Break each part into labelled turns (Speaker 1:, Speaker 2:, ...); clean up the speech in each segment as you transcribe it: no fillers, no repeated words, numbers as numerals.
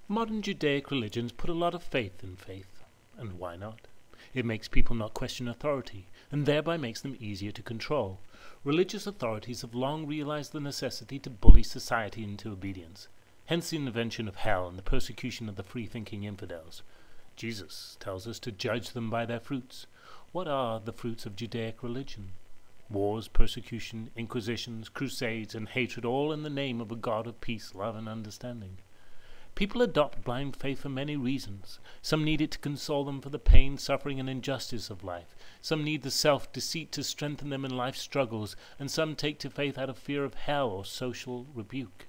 Speaker 1: Modern Judaic religions put a lot of faith in faith, and why not? It makes people not question authority, and thereby makes them easier to control. Religious authorities have long realized the necessity to bully society into obedience, hence the invention of hell and the persecution of the free-thinking infidels. Jesus tells us to judge them by their fruits. What are the fruits of Judaic religion? Wars, persecution, inquisitions, crusades, and hatred, all in the name of a God of peace, love, and understanding. People adopt blind faith for many reasons. Some need it to console them for the pain, suffering, and injustice of life. Some need the self-deceit to strengthen them in life's struggles, and some take to faith out of fear of hell or social rebuke.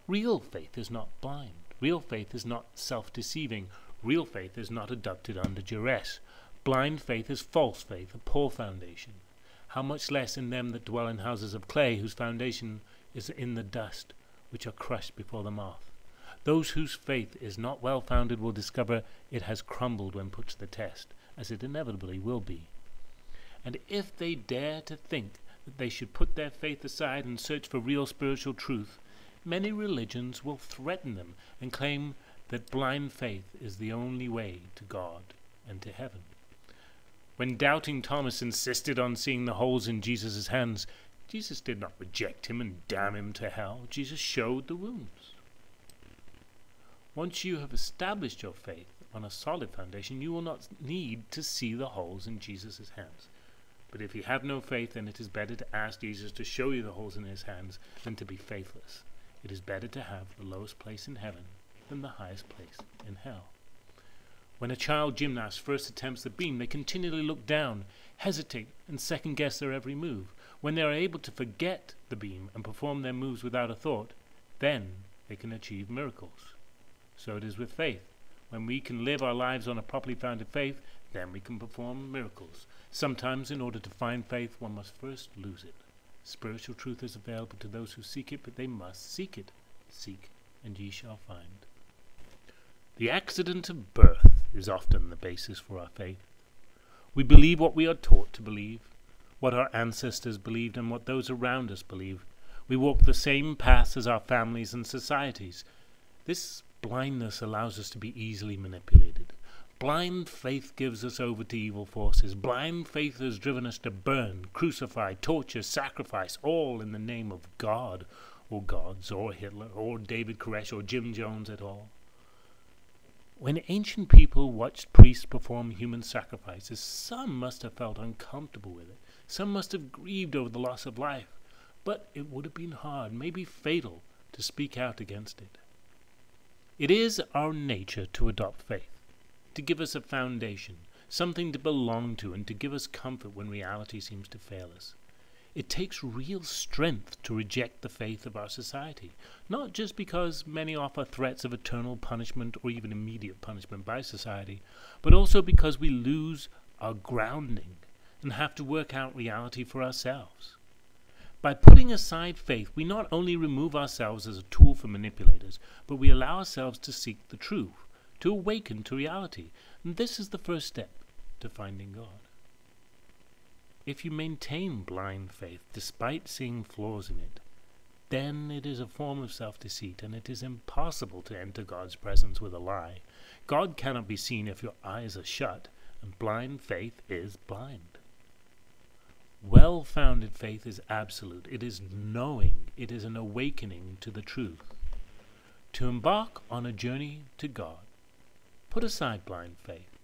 Speaker 1: Real faith is not blind. Real faith is not self-deceiving. Real faith is not adopted under duress. Blind faith is false faith, a poor foundation. How much less in them that dwell in houses of clay, whose foundation is in the dust, which are crushed before the moth. Those whose faith is not well founded will discover it has crumbled when put to the test, as it inevitably will be. And if they dare to think that they should put their faith aside and search for real spiritual truth, many religions will threaten them and claim that blind faith is the only way to God and to heaven. When doubting Thomas insisted on seeing the holes in Jesus' hands, Jesus did not reject him and damn him to hell. Jesus showed the wounds. Once you have established your faith on a solid foundation, you will not need to see the holes in Jesus' hands. But if you have no faith, then it is better to ask Jesus to show you the holes in his hands than to be faithless. It is better to have the lowest place in heaven than the highest place in hell. When a child gymnast first attempts the beam, they continually look down, hesitate, and second-guess their every move. When they are able to forget the beam and perform their moves without a thought, then they can achieve miracles. So it is with faith. When we can live our lives on a properly founded faith, then we can perform miracles. Sometimes, in order to find faith, one must first lose it. Spiritual truth is available to those who seek it, but they must seek it. Seek, and ye shall find. The accident of birth is often the basis for our faith. We believe what we are taught to believe, what our ancestors believed, and what those around us believe. We walk the same paths as our families and societies. This blindness allows us to be easily manipulated. Blind faith gives us over to evil forces. Blind faith has driven us to burn, crucify, torture, sacrifice, all in the name of God, or gods, or Hitler, or David Koresh, or Jim Jones at all. When ancient people watched priests perform human sacrifices, some must have felt uncomfortable with it. Some must have grieved over the loss of life. But it would have been hard, maybe fatal, to speak out against it. It is our nature to adopt faith, to give us a foundation, something to belong to, and to give us comfort when reality seems to fail us. It takes real strength to reject the faith of our society, not just because many offer threats of eternal punishment or even immediate punishment by society, but also because we lose our grounding and have to work out reality for ourselves. By putting aside faith, we not only remove ourselves as a tool for manipulators, but we allow ourselves to seek the truth, to awaken to reality. And this is the first step to finding God. If you maintain blind faith despite seeing flaws in it, then it is a form of self-deceit, and it is impossible to enter God's presence with a lie. God cannot be seen if your eyes are shut, and blind faith is blind. Well-founded faith is absolute. It is knowing. It is an awakening to the truth. To embark on a journey to God, put aside blind faith.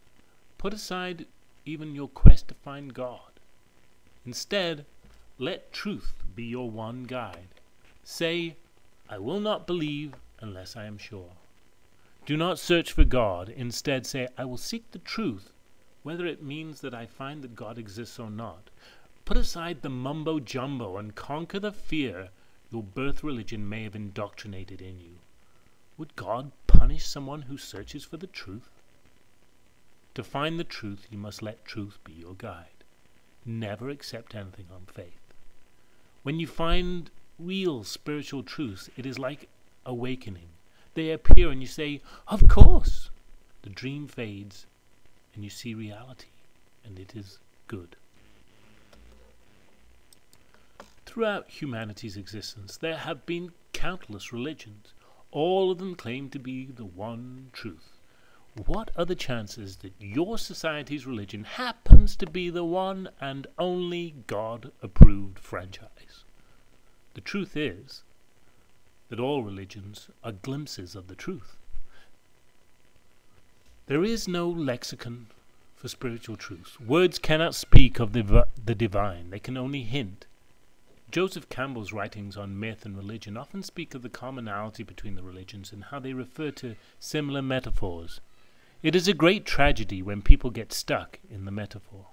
Speaker 1: Put aside even your quest to find God. Instead, let truth be your one guide. Say, I will not believe unless I am sure. Do not search for God. Instead, say, I will seek the truth, whether it means that I find that God exists or not. Put aside the mumbo-jumbo and conquer the fear your birth religion may have indoctrinated in you. Would God punish someone who searches for the truth? To find the truth, you must let truth be your guide. Never accept anything on faith. When you find real spiritual truths, it is like awakening. They appear and you say, of course. The dream fades and you see reality, and it is good. Throughout humanity's existence, there have been countless religions. All of them claim to be the one truth. What are the chances that your society's religion happens to be the one and only God-approved franchise? The truth is that all religions are glimpses of the truth. There is no lexicon for spiritual truths. Words cannot speak of the divine. They can only hint. Joseph Campbell's writings on myth and religion often speak of the commonality between the religions and how they refer to similar metaphors. It is a great tragedy when people get stuck in the metaphor.